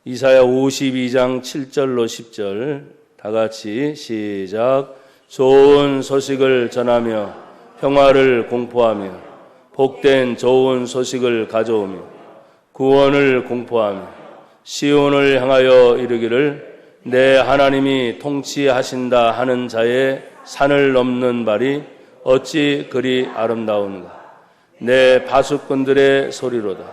이사야 52장 7절로 10절 다 같이 시작. 좋은 소식을 전하며 평화를 공포하며 복된 좋은 소식을 가져오며 구원을 공포하며 시온을 향하여 이르기를 내 하나님이 통치하신다 하는 자의 산을 넘는 발이 어찌 그리 아름다운가. 내 바수꾼들의 소리로다.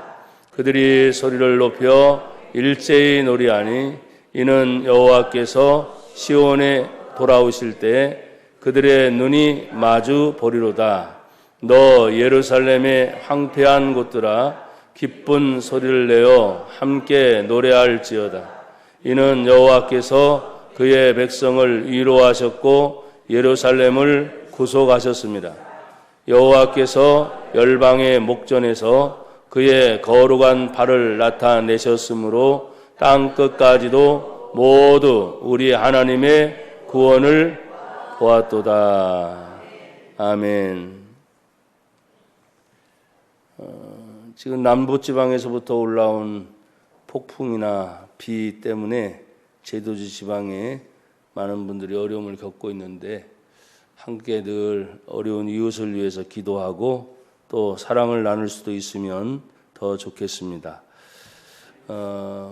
그들이 소리를 높여 일제히 노래하니 이는 여호와께서 시온에 돌아오실 때 그들의 눈이 마주 보리로다. 너 예루살렘의 황폐한 곳들아 기쁜 소리를 내어 함께 노래할지어다. 이는 여호와께서 그의 백성을 위로하셨고 예루살렘을 구속하셨습니다. 여호와께서 열방의 목전에서 그의 거룩한 발을 나타내셨으므로 땅 끝까지도 모두 우리 하나님의 구원을 보았도다. 아멘. 지금 남부지방에서부터 올라온 폭풍이나 비 때문에 제도주 지방에 많은 분들이 어려움을 겪고 있는데 함께 늘 어려운 이웃을 위해서 기도하고 또 사랑을 나눌 수도 있으면 더 좋겠습니다.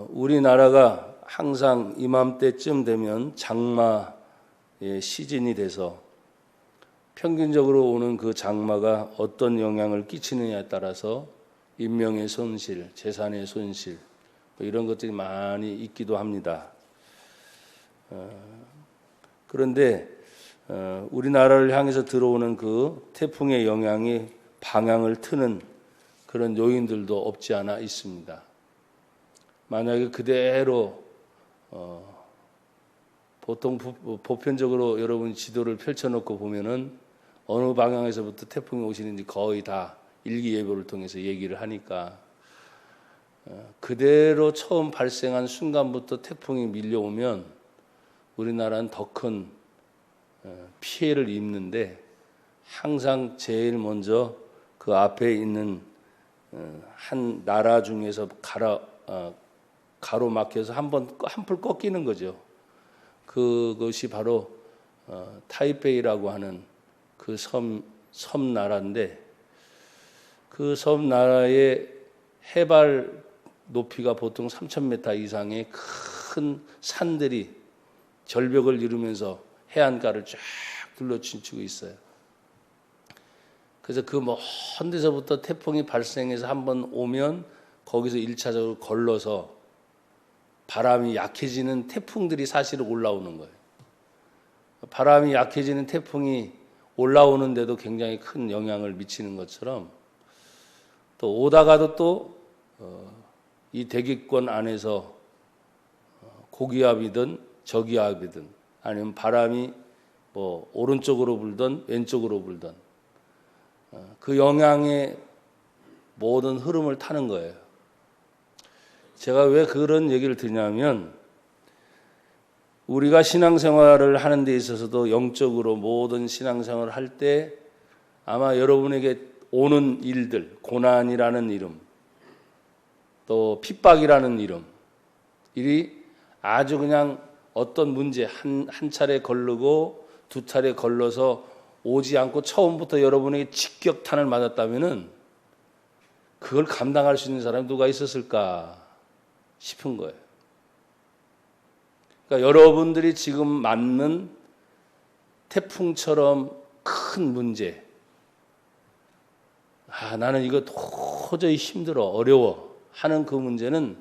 우리나라가 항상 이맘때쯤 되면 장마의 시즌이 돼서 평균적으로 오는 그 장마가 어떤 영향을 끼치느냐에 따라서 인명의 손실, 재산의 손실 이런 것들이 많이 있기도 합니다. 그런데 우리나라를 향해서 들어오는 그 태풍의 영향이 방향을 트는 그런 요인들도 없지 않아 있습니다. 만약에 그대로 보통 보편적으로 여러분이 지도를 펼쳐놓고 보면은 어느 방향에서부터 태풍이 오시는지 거의 다 일기예보를 통해서 얘기를 하니까 그대로 처음 발생한 순간부터 태풍이 밀려오면 우리나라는 더 큰 피해를 입는데 항상 제일 먼저 그 앞에 있는 한 나라 중에서 가로막혀서 한풀 꺾이는 거죠. 그것이 바로 타이베이라고 하는 그 섬나라인데 그 섬나라의 해발 높이가 보통 3,000m 이상의 큰 산들이 절벽을 이루면서 해안가를 쫙 둘러친추고 있어요. 그래서 그 먼 데서부터 태풍이 발생해서 한번 오면 거기서 1차적으로 걸러서 바람이 약해지는 태풍들이 사실 올라오는 거예요. 바람이 약해지는 태풍이 올라오는데도 굉장히 큰 영향을 미치는 것처럼 또 오다가도 또 이 대기권 안에서 고기압이든 저기압이든 아니면 바람이 뭐 오른쪽으로 불든 왼쪽으로 불든 그 영향의 모든 흐름을 타는 거예요. 제가 왜 그런 얘기를 드리냐면 우리가 신앙생활을 하는 데 있어서도 영적으로 모든 신앙생활을 할 때 아마 여러분에게 오는 일들, 고난이라는 이름, 또 핍박이라는 이름, 일이 아주 그냥 어떤 문제 한 차례 걸르고 두 차례 걸러서 오지 않고 처음부터 여러분에게 직격탄을 맞았다면은 그걸 감당할 수 있는 사람이 누가 있었을까 싶은 거예요. 그러니까 여러분들이 지금 맞는 태풍처럼 큰 문제, 나는 이거 도저히 힘들어, 어려워 하는 그 문제는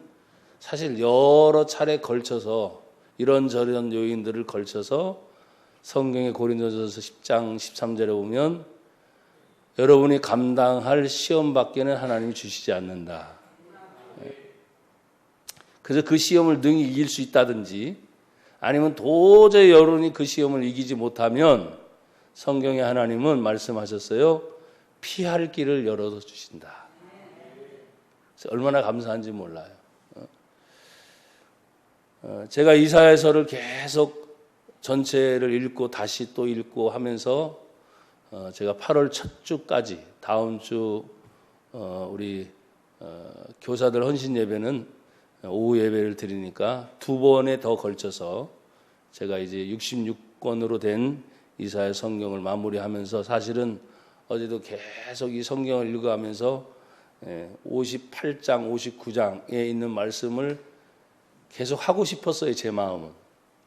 사실 여러 차례 걸쳐서 이런저런 요인들을 걸쳐서 성경의 고린도전서 10장 13절에 보면 여러분이 감당할 시험밖에는 하나님이 주시지 않는다. 그래서 그 시험을 능히 이길 수 있다든지 아니면 도저히 여러분이 그 시험을 이기지 못하면 성경에 하나님은 말씀하셨어요. 피할 길을 열어서 주신다. 그래서 얼마나 감사한지 몰라요. 제가 이사야서를 계속 전체를 읽고 다시 또 읽고 하면서 제가 8월 첫 주까지 다음 주 우리 교사들 헌신 예배는 오후 예배를 드리니까 두 번에 더 걸쳐서 제가 이제 66권으로 된 이사야 성경을 마무리하면서 사실은 어제도 계속 이 성경을 읽어가면서 58장, 59장에 있는 말씀을 계속 하고 싶었어요, 제 마음은.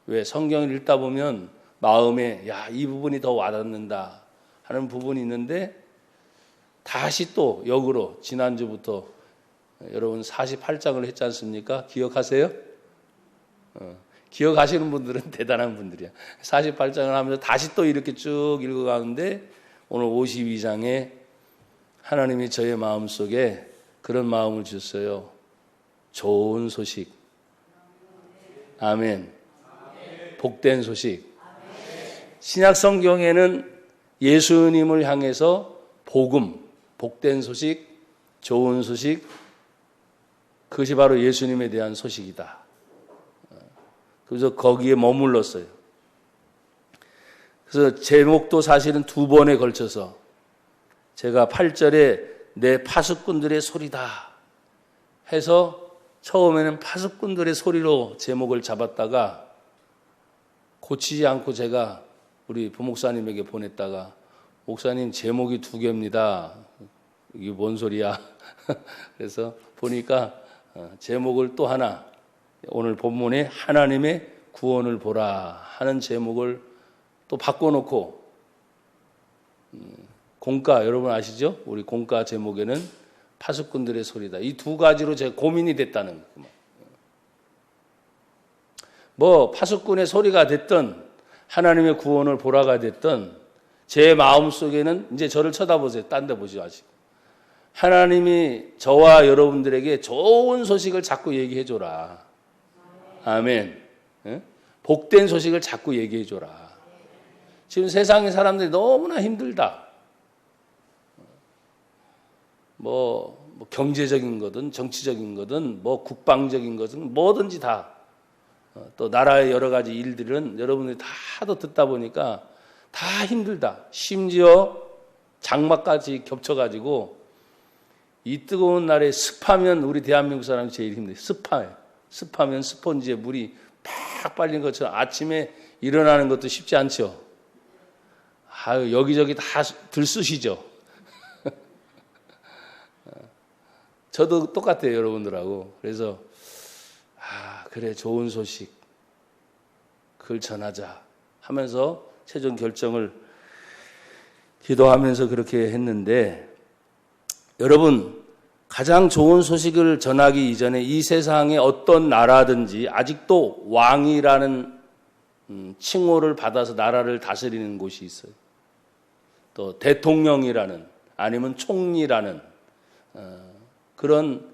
왜? 성경을 읽다 보면 마음에 이 부분이 더 와닿는다 하는 부분이 있는데 다시 또 역으로 지난주부터 여러분 48장을 했지 않습니까? 기억하세요? 기억하시는 분들은 대단한 분들이야. 48장을 하면서 다시 또 이렇게 쭉 읽어가는데 오늘 52장에 하나님이 저의 마음속에 그런 마음을 주셨어요. 좋은 소식. 아멘. 복된 소식. 신약 성경에는 예수님을 향해서 복음, 복된 소식, 좋은 소식, 그것이 바로 예수님에 대한 소식이다. 그래서 거기에 머물렀어요. 그래서 제목도 사실은 두 번에 걸쳐서 제가 8절에 내 파수꾼들의 소리다 해서 처음에는 파수꾼들의 소리로 제목을 잡았다가 고치지 않고 제가 우리 부목사님에게 보냈다가 목사님 제목이 두 개입니다. 이게 뭔 소리야? 그래서 보니까 제목을 또 하나 오늘 본문에 하나님의 구원을 보라 하는 제목을 또 바꿔놓고 공과 여러분 아시죠? 우리 공과 제목에는 파수꾼들의 소리다. 이 두 가지로 제가 고민이 됐다는 거예요. 뭐 파수꾼의 소리가 됐든 하나님의 구원을 보라가 됐든 제 마음속에는 이제 저를 쳐다보세요. 딴 데 보지 마시고 하나님이 저와 여러분들에게 좋은 소식을 자꾸 얘기해 줘라. 아멘. 복된 소식을 자꾸 얘기해 줘라. 지금 세상의 사람들이 너무나 힘들다. 뭐 경제적인 거든 정치적인 거든 뭐 국방적인 거든 뭐든지 다 또 나라의 여러 가지 일들은 여러분들이 다도 듣다 보니까 다 힘들다. 심지어 장마까지 겹쳐가지고 이 뜨거운 날에 습하면 우리 대한민국 사람이 제일 힘들어요. 습하면 스펀지에 물이 팍 빨린 것처럼 아침에 일어나는 것도 쉽지 않죠. 여기저기 다 들쑤시죠. 저도 똑같아요, 여러분들하고. 그래서 그래 좋은 소식 그걸 전하자 하면서 최종 결정을 기도하면서 그렇게 했는데 여러분 가장 좋은 소식을 전하기 이전에 이 세상의 어떤 나라든지 아직도 왕이라는 칭호를 받아서 나라를 다스리는 곳이 있어요. 또 대통령이라는 아니면 총리라는 그런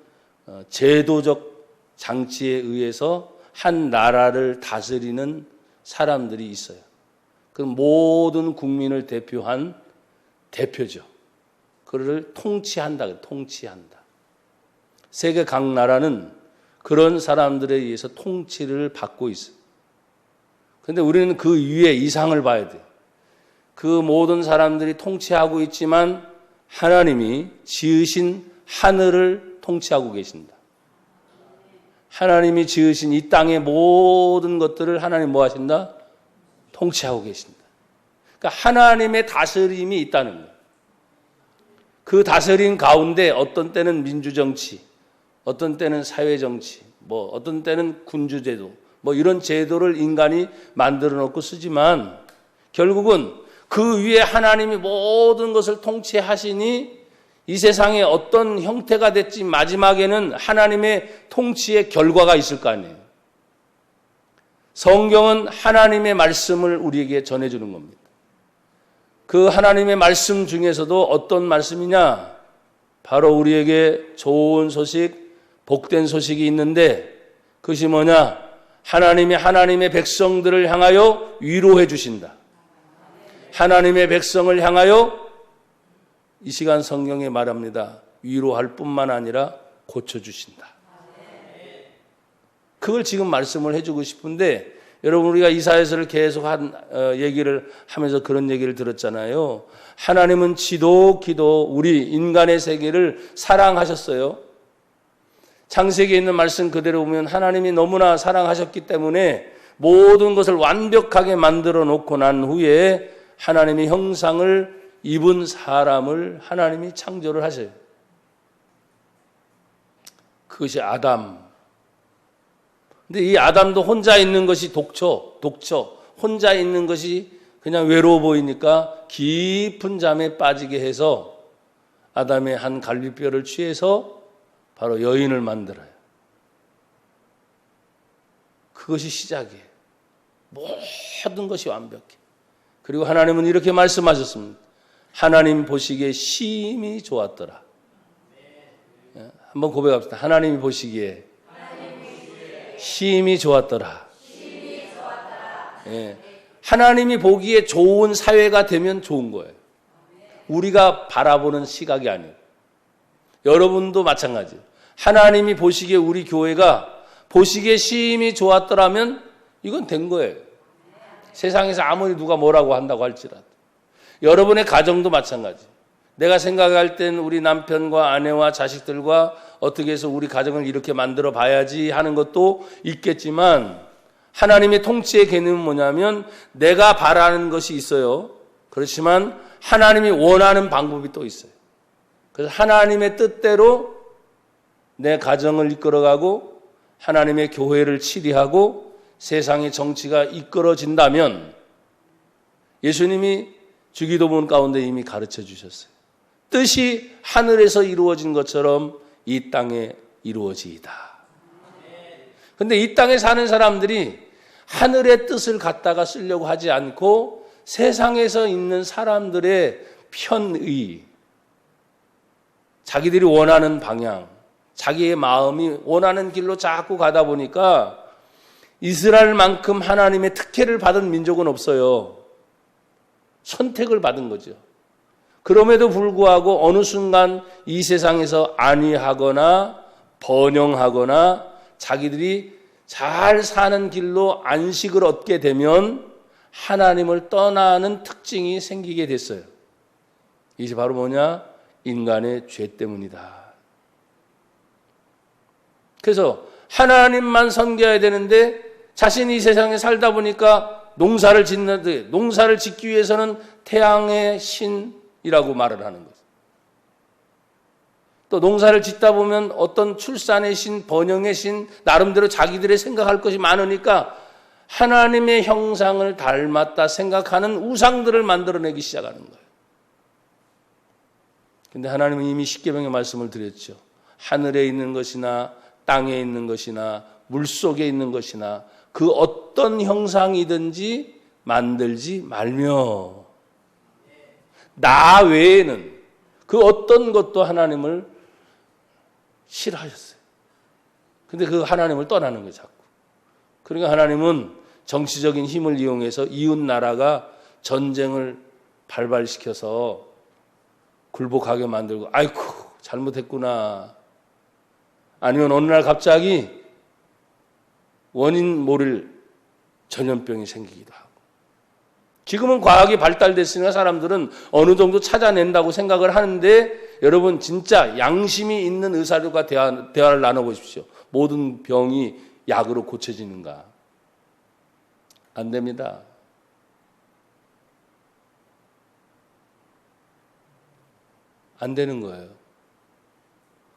제도적 장치에 의해서 한 나라를 다스리는 사람들이 있어요. 그 모든 국민을 대표한 대표죠. 그를 통치한다. 세계 각 나라는 그런 사람들에 의해서 통치를 받고 있어요. 그런데 우리는 그 위에 이상을 봐야 돼요. 그 모든 사람들이 통치하고 있지만 하나님이 지으신 하늘을 통치하고 계신다. 하나님이 지으신 이 땅의 모든 것들을 하나님 뭐 하신다? 통치하고 계신다. 그러니까 하나님의 다스림이 있다는 거예요. 그 다스림 가운데 어떤 때는 민주정치, 어떤 때는 사회정치, 어떤 때는 군주제도, 이런 제도를 인간이 만들어 놓고 쓰지만 결국은 그 위에 하나님이 모든 것을 통치하시니 이 세상에 어떤 형태가 됐지 마지막에는 하나님의 통치의 결과가 있을 거 아니에요. 성경은 하나님의 말씀을 우리에게 전해주는 겁니다. 그 하나님의 말씀 중에서도 어떤 말씀이냐? 바로 우리에게 좋은 소식, 복된 소식이 있는데 그것이 뭐냐? 하나님이 하나님의 백성들을 향하여 위로해 주신다. 하나님의 백성을 향하여 이 시간 성경에 말합니다. 위로할 뿐만 아니라 고쳐주신다. 그걸 지금 말씀을 해주고 싶은데 여러분 우리가 이사야서를 계속 얘기를 하면서 그런 얘기를 들었잖아요. 하나님은 지독히도 우리 인간의 세계를 사랑하셨어요. 창세기에 있는 말씀 그대로 보면 하나님이 너무나 사랑하셨기 때문에 모든 것을 완벽하게 만들어 놓고 난 후에 하나님의 형상을 입은 사람을 하나님이 창조를 하셔요. 그것이 아담. 근데 이 아담도 혼자 있는 것이 독처. 혼자 있는 것이 그냥 외로워 보이니까 깊은 잠에 빠지게 해서 아담의 한 갈비뼈를 취해서 바로 여인을 만들어요. 그것이 시작이에요. 모든 것이 완벽해. 그리고 하나님은 이렇게 말씀하셨습니다. 하나님 보시기에 심히 좋았더라. 한번 고백합시다. 하나님이 보시기에 심히 좋았더라. 예. 하나님이 보기에 좋은 사회가 되면 좋은 거예요. 우리가 바라보는 시각이 아니에요. 여러분도 마찬가지예요. 하나님이 보시기에 우리 교회가 보시기에 심히 좋았더라면 이건 된 거예요. 세상에서 아무리 누가 뭐라고 한다고 할지라도. 여러분의 가정도 마찬가지. 내가 생각할 땐 우리 남편과 아내와 자식들과 어떻게 해서 우리 가정을 이렇게 만들어 봐야지 하는 것도 있겠지만 하나님의 통치의 개념은 뭐냐면 내가 바라는 것이 있어요. 그렇지만 하나님이 원하는 방법이 또 있어요. 그래서 하나님의 뜻대로 내 가정을 이끌어가고 하나님의 교회를 치리하고 세상의 정치가 이끌어진다면 예수님이 주기도문 가운데 이미 가르쳐 주셨어요. 뜻이 하늘에서 이루어진 것처럼 이 땅에 이루어지이다. 그런데 이 땅에 사는 사람들이 하늘의 뜻을 갖다가 쓰려고 하지 않고 세상에서 있는 사람들의 편의, 자기들이 원하는 방향, 자기의 마음이 원하는 길로 자꾸 가다 보니까 이스라엘만큼 하나님의 특혜를 받은 민족은 없어요. 선택을 받은 거죠. 그럼에도 불구하고 어느 순간 이 세상에서 안위하거나 번영하거나 자기들이 잘 사는 길로 안식을 얻게 되면 하나님을 떠나는 특징이 생기게 됐어요. 이게 바로 뭐냐? 인간의 죄 때문이다. 그래서 하나님만 섬겨야 되는데 자신이 이 세상에 살다 보니까 농사를 짓는데 농사를 짓기 위해서는 태양의 신이라고 말을 하는 거죠. 또 농사를 짓다 보면 어떤 출산의 신, 번영의 신, 나름대로 자기들의 생각할 것이 많으니까 하나님의 형상을 닮았다 생각하는 우상들을 만들어내기 시작하는 거예요. 근데 하나님은 이미 십계명의 말씀을 드렸죠. 하늘에 있는 것이나 땅에 있는 것이나 물속에 있는 것이나 그 어떤 형상이든지 만들지 말며 나 외에는 그 어떤 것도 하나님을 싫어하셨어요. 근데 그 하나님을 떠나는 거예요, 자꾸. 그러니까 하나님은 정치적인 힘을 이용해서 이웃 나라가 전쟁을 발발시켜서 굴복하게 만들고 아이고 잘못했구나. 아니면 어느 날 갑자기 원인 모를 전염병이 생기기도 하고. 지금은 과학이 발달됐으니까 사람들은 어느 정도 찾아낸다고 생각을 하는데 여러분 진짜 양심이 있는 의사들과 대화를 나눠보십시오. 모든 병이 약으로 고쳐지는가? 안 됩니다. 안 되는 거예요.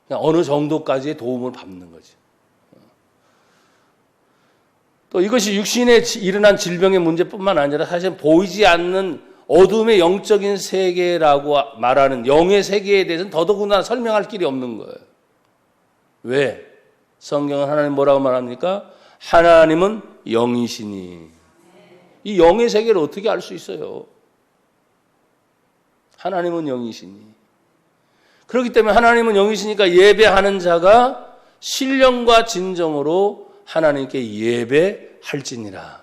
그냥 어느 정도까지의 도움을 받는 거죠. 또 이것이 육신에 일어난 질병의 문제뿐만 아니라 사실 보이지 않는 어둠의 영적인 세계라고 말하는 영의 세계에 대해서는 더더구나 설명할 길이 없는 거예요. 왜? 성경은 하나님 뭐라고 말합니까? 하나님은 영이시니. 이 영의 세계를 어떻게 알 수 있어요? 하나님은 영이시니. 그렇기 때문에 하나님은 영이시니까 예배하는 자가 신령과 진정으로 하나님께 예배할지니라.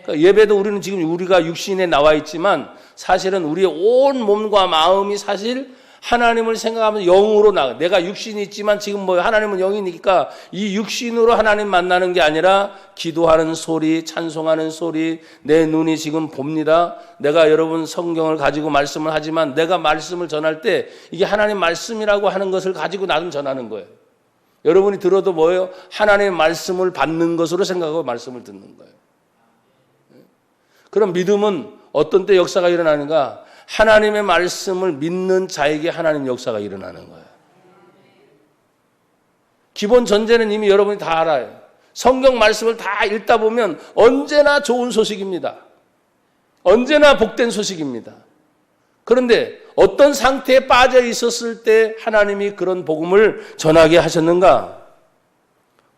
그러니까 예배도 우리는 지금 우리가 육신에 나와 있지만 사실은 우리의 온 몸과 마음이 사실 하나님을 생각하면서 영으로 나가. 내가 육신이 있지만 지금 뭐 하나님은 영이니까 이 육신으로 하나님 만나는 게 아니라 기도하는 소리, 찬송하는 소리, 내 눈이 지금 봅니다. 내가 여러분 성경을 가지고 말씀을 하지만 내가 말씀을 전할 때 이게 하나님 말씀이라고 하는 것을 가지고 나는 전하는 거예요. 여러분이 들어도 뭐예요? 하나님의 말씀을 받는 것으로 생각하고 말씀을 듣는 거예요. 그럼 믿음은 어떤 때 역사가 일어나는가? 하나님의 말씀을 믿는 자에게 하나님 역사가 일어나는 거예요. 기본 전제는 이미 여러분이 다 알아요. 성경 말씀을 다 읽다 보면 언제나 좋은 소식입니다. 언제나 복된 소식입니다. 그런데 어떤 상태에 빠져 있었을 때 하나님이 그런 복음을 전하게 하셨는가?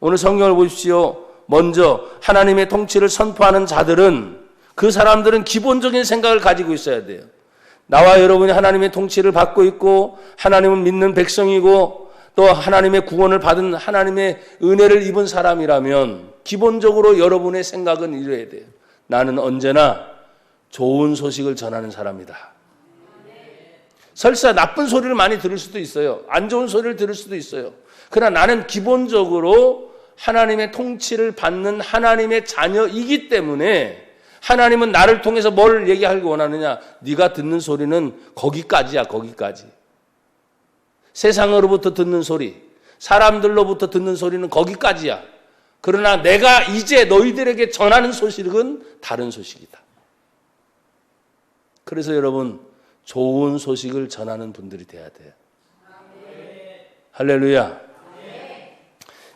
오늘 성경을 보십시오. 먼저 하나님의 통치를 선포하는 자들은, 그 사람들은 기본적인 생각을 가지고 있어야 돼요. 나와 여러분이 하나님의 통치를 받고 있고 하나님을 믿는 백성이고 또 하나님의 구원을 받은 하나님의 은혜를 입은 사람이라면 기본적으로 여러분의 생각은 이래야 돼요. 나는 언제나 좋은 소식을 전하는 사람이다. 설사 나쁜 소리를 많이 들을 수도 있어요. 안 좋은 소리를 들을 수도 있어요. 그러나 나는 기본적으로 하나님의 통치를 받는 하나님의 자녀이기 때문에 하나님은 나를 통해서 뭘 얘기하기 원하느냐? 네가 듣는 소리는 거기까지야, 거기까지. 세상으로부터 듣는 소리, 사람들로부터 듣는 소리는 거기까지야. 그러나 내가 이제 너희들에게 전하는 소식은 다른 소식이다. 그래서 여러분, 좋은 소식을 전하는 분들이 돼야 돼요. 할렐루야.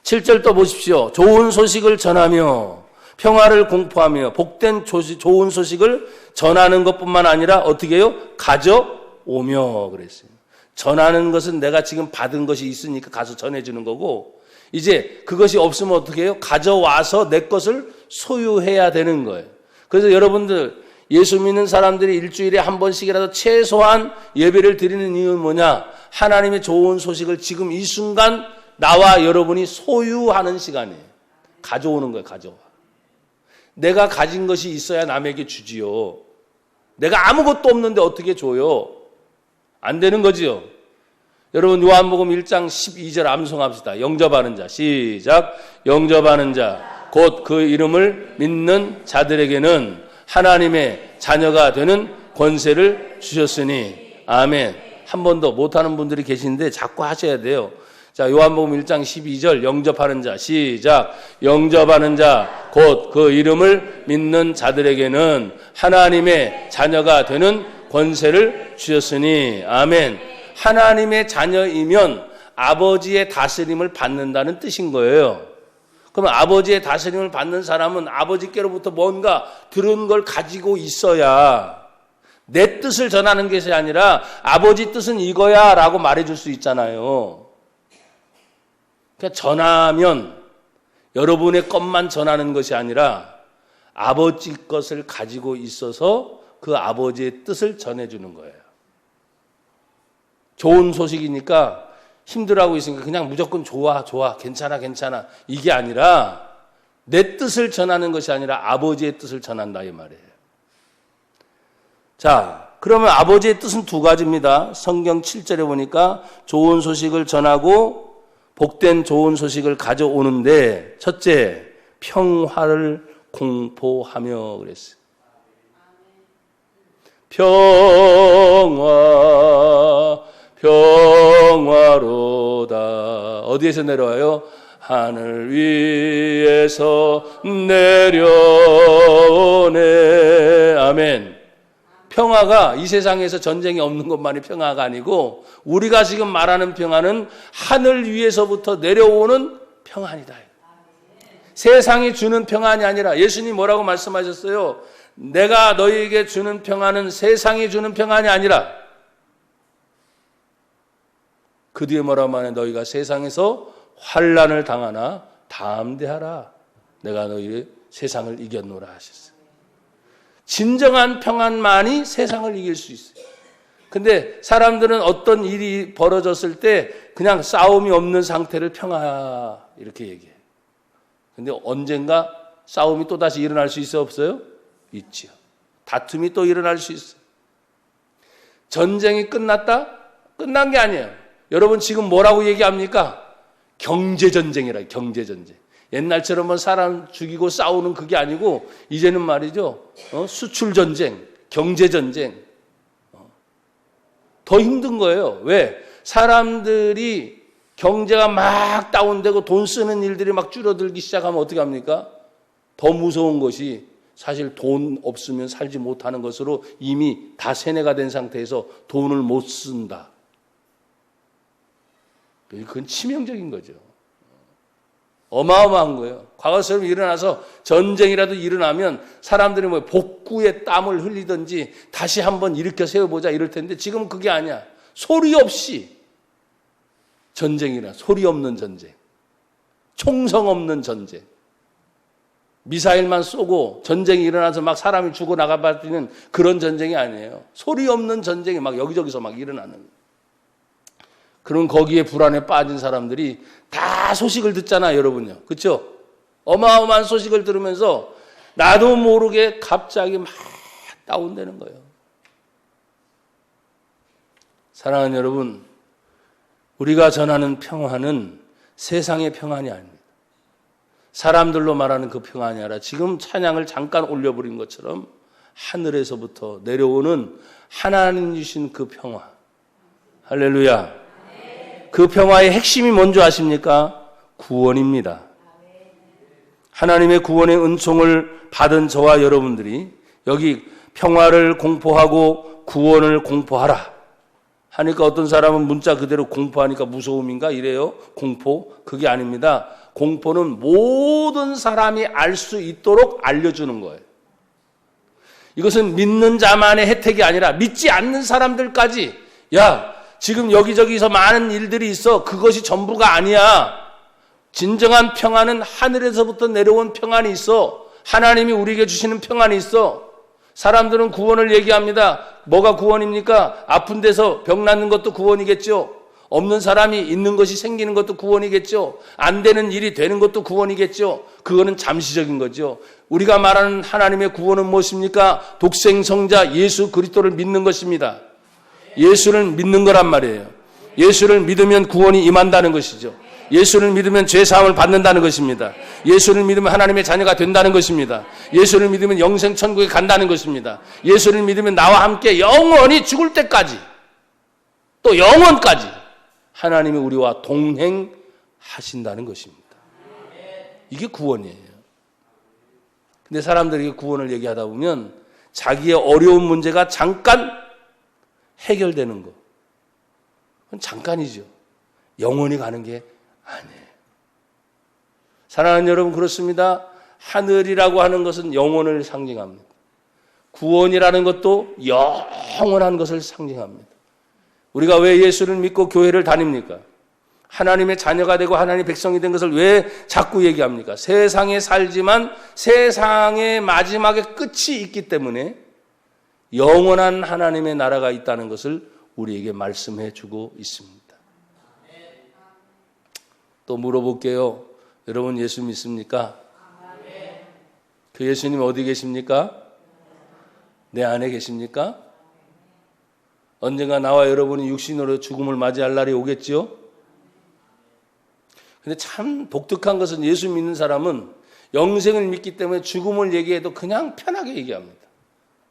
7절 또 보십시오. 좋은 소식을 전하며 평화를 공포하며 복된 좋은 소식을 전하는 것뿐만 아니라 어떻게 해요? 가져오며 그랬어요. 전하는 것은 내가 지금 받은 것이 있으니까 가서 전해주는 거고, 이제 그것이 없으면 어떻게 해요? 가져와서 내 것을 소유해야 되는 거예요. 그래서 여러분들, 예수 믿는 사람들이 일주일에 한 번씩이라도 최소한 예배를 드리는 이유는 뭐냐? 하나님의 좋은 소식을 지금 이 순간 나와 여러분이 소유하는 시간이에요. 가져오는 거예요. 가져와. 내가 가진 것이 있어야 남에게 주지요. 내가 아무것도 없는데 어떻게 줘요? 안 되는 거지요. 여러분, 요한복음 1장 12절 암송합시다. 영접하는 자. 시작. 영접하는 자, 곧 그 이름을 믿는 자들에게는 하나님의 자녀가 되는 권세를 주셨으니. 아멘. 한 번 더 못하는 분들이 계시는데 자꾸 하셔야 돼요. 자, 요한복음 1장 12절 영접하는 자. 시작. 영접하는 자, 곧 그 이름을 믿는 자들에게는 하나님의 자녀가 되는 권세를 주셨으니. 아멘. 하나님의 자녀이면 아버지의 다스림을 받는다는 뜻인 거예요. 그러면 아버지의 다스림을 받는 사람은 아버지께로부터 뭔가 들은 걸 가지고 있어야 내 뜻을 전하는 것이 아니라 아버지 뜻은 이거야 라고 말해줄 수 있잖아요. 그러니까 전하면 여러분의 것만 전하는 것이 아니라 아버지 것을 가지고 있어서 그 아버지의 뜻을 전해주는 거예요. 좋은 소식이니까 힘들어하고 있으니까 그냥 무조건 좋아, 괜찮아 이게 아니라 내 뜻을 전하는 것이 아니라 아버지의 뜻을 전한다 이 말이에요. 자, 그러면 아버지의 뜻은 두 가지입니다. 성경 7절에 보니까 좋은 소식을 전하고 복된 좋은 소식을 가져오는데, 첫째, 평화를 공포하며 그랬어요. 평화로다. 어디에서 내려와요? 하늘 위에서 내려오네. 아멘. 평화가 이 세상에서 전쟁이 없는 것만이 평화가 아니고 우리가 지금 말하는 평화는 하늘 위에서부터 내려오는 평안이다. 세상이 주는 평안이 아니라, 예수님 뭐라고 말씀하셨어요? 내가 너희에게 주는 평안은 세상이 주는 평안이 아니라, 그 뒤에 뭐라고 말해? 너희가 세상에서 환난을 당하나 담대하라. 내가 너희 세상을 이겼노라 하셨어요. 진정한 평안만이 세상을 이길 수 있어요. 근데 사람들은 어떤 일이 벌어졌을 때 그냥 싸움이 없는 상태를 평화 이렇게 얘기해요. 근데 언젠가 싸움이 또다시 일어날 수 있어요? 없어요? 있지요. 다툼이 또 일어날 수 있어요. 전쟁이 끝났다? 끝난 게 아니에요. 여러분 지금 뭐라고 얘기합니까? 경제전쟁이라. 경제전쟁. 옛날처럼 뭐 사람 죽이고 싸우는 그게 아니고 이제는 말이죠, 수출전쟁, 경제전쟁. 더 힘든 거예요. 왜? 사람들이 경제가 막 다운되고 돈 쓰는 일들이 막 줄어들기 시작하면 어떻게 합니까? 더 무서운 것이 사실 돈 없으면 살지 못하는 것으로 이미 다 세뇌가 된 상태에서 돈을 못 쓴다. 그건 치명적인 거죠. 어마어마한 거예요. 과거처럼 일어나서 전쟁이라도 일어나면 사람들이 뭐 복구의 땀을 흘리든지 다시 한번 일으켜 세워보자 이럴 텐데 지금은 그게 아니야. 소리 없이 전쟁이라 소리 없는 전쟁, 총성 없는 전쟁, 미사일만 쏘고 전쟁이 일어나서 막 사람이 죽어 나가버리는 그런 전쟁이 아니에요. 소리 없는 전쟁이 막 여기저기서 막 일어나는. 그런 거기에 불안에 빠진 사람들이 다 소식을 듣잖아요, 여러분요. 그렇죠? 어마어마한 소식을 들으면서 나도 모르게 갑자기 막 다운되는 거예요. 사랑하는 여러분, 우리가 전하는 평화는 세상의 평안이 아닙니다. 사람들로 말하는 그 평안이 아니라 지금 찬양을 잠깐 올려버린 것처럼 하늘에서부터 내려오는 하나님 주신 그 평화. 할렐루야. 그 평화의 핵심이 뭔지 아십니까? 구원입니다. 하나님의 구원의 은총을 받은 저와 여러분들이 여기 평화를 공포하고 구원을 공포하라 하니까 어떤 사람은 문자 그대로 공포하니까 무서움인가 이래요. 공포? 그게 아닙니다. 공포는 모든 사람이 알 수 있도록 알려주는 거예요. 이것은 믿는 자만의 혜택이 아니라 믿지 않는 사람들까지 야 지금 여기저기서 많은 일들이 있어. 그것이 전부가 아니야. 진정한 평안은 하늘에서부터 내려온 평안이 있어. 하나님이 우리에게 주시는 평안이 있어. 사람들은 구원을 얘기합니다. 뭐가 구원입니까? 아픈 데서 병 낫는 것도 구원이겠죠. 없는 사람이 있는 것이 생기는 것도 구원이겠죠. 안 되는 일이 되는 것도 구원이겠죠. 그거는 잠시적인 거죠. 우리가 말하는 하나님의 구원은 무엇입니까? 독생성자 예수 그리스도를 믿는 것입니다. 예수를 믿는 거란 말이에요. 예수를 믿으면 구원이 임한다는 것이죠. 예수를 믿으면 죄사함을 받는다는 것입니다. 예수를 믿으면 하나님의 자녀가 된다는 것입니다. 예수를 믿으면 영생 천국에 간다는 것입니다. 예수를 믿으면 나와 함께 영원히 죽을 때까지 또 영원까지 하나님이 우리와 동행하신다는 것입니다. 이게 구원이에요. 근데 사람들에게 구원을 얘기하다 보면 자기의 어려운 문제가 잠깐 해결되는 거. 그건 잠깐이죠. 영원히 가는 게 아니에요. 사랑하는 여러분, 그렇습니다. 하늘이라고 하는 것은 영혼을 상징합니다. 구원이라는 것도 영원한 것을 상징합니다. 우리가 왜 예수를 믿고 교회를 다닙니까? 하나님의 자녀가 되고 하나님의 백성이 된 것을 왜 자꾸 얘기합니까? 세상에 살지만 세상의 마지막에 끝이 있기 때문에 영원한 하나님의 나라가 있다는 것을 우리에게 말씀해 주고 있습니다. 또 물어볼게요. 여러분 예수 믿습니까? 그 예수님 어디 계십니까? 내 안에 계십니까? 언젠가 나와 여러분이 육신으로 죽음을 맞이할 날이 오겠지요? 근데 참 독특한 것은 예수 믿는 사람은 영생을 믿기 때문에 죽음을 얘기해도 그냥 편하게 얘기합니다.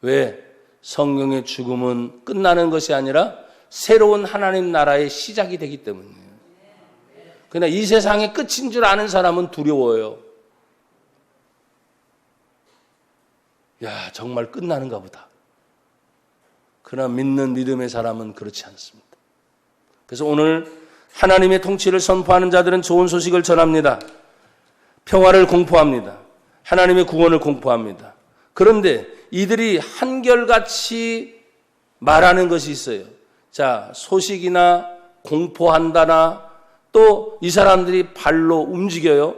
왜? 성경의 죽음은 끝나는 것이 아니라 새로운 하나님 나라의 시작이 되기 때문이에요. 그러나 이 세상의 끝인 줄 아는 사람은 두려워요. 야, 정말 끝나는가 보다. 그러나 믿는 믿음의 사람은 그렇지 않습니다. 그래서 오늘 하나님의 통치를 선포하는 자들은 좋은 소식을 전합니다. 평화를 공포합니다. 하나님의 구원을 공포합니다. 그런데 이들이 한결같이 말하는 것이 있어요. 자, 소식이나 공포한다나 또 이 사람들이 발로 움직여요.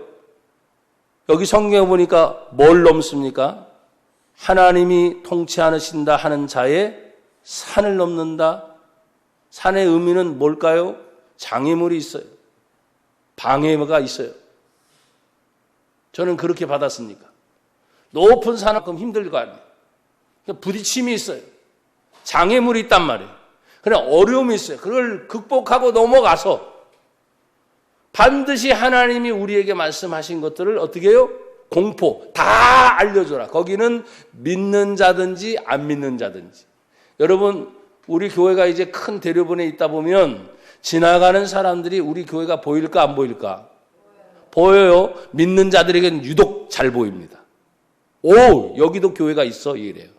여기 성경에 보니까 뭘 넘습니까? 하나님이 통치하신다 하는 자의 산을 넘는다. 산의 의미는 뭘까요? 장애물이 있어요. 방해가 있어요. 저는 그렇게 받았으니까. 높은 산만큼 힘들 거 아니에요. 부딪힘이 있어요. 장애물이 있단 말이에요. 그냥 어려움이 있어요. 그걸 극복하고 넘어가서 반드시 하나님이 우리에게 말씀하신 것들을 어떻게 해요? 공포, 다 알려줘라. 거기는 믿는 자든지 안 믿는 자든지. 여러분, 우리 교회가 이제 큰 대려본에 있다 보면 지나가는 사람들이 우리 교회가 보일까 안 보일까? 보여요. 믿는 자들에게는 유독 잘 보입니다. 오, 여기도 교회가 있어 이래요.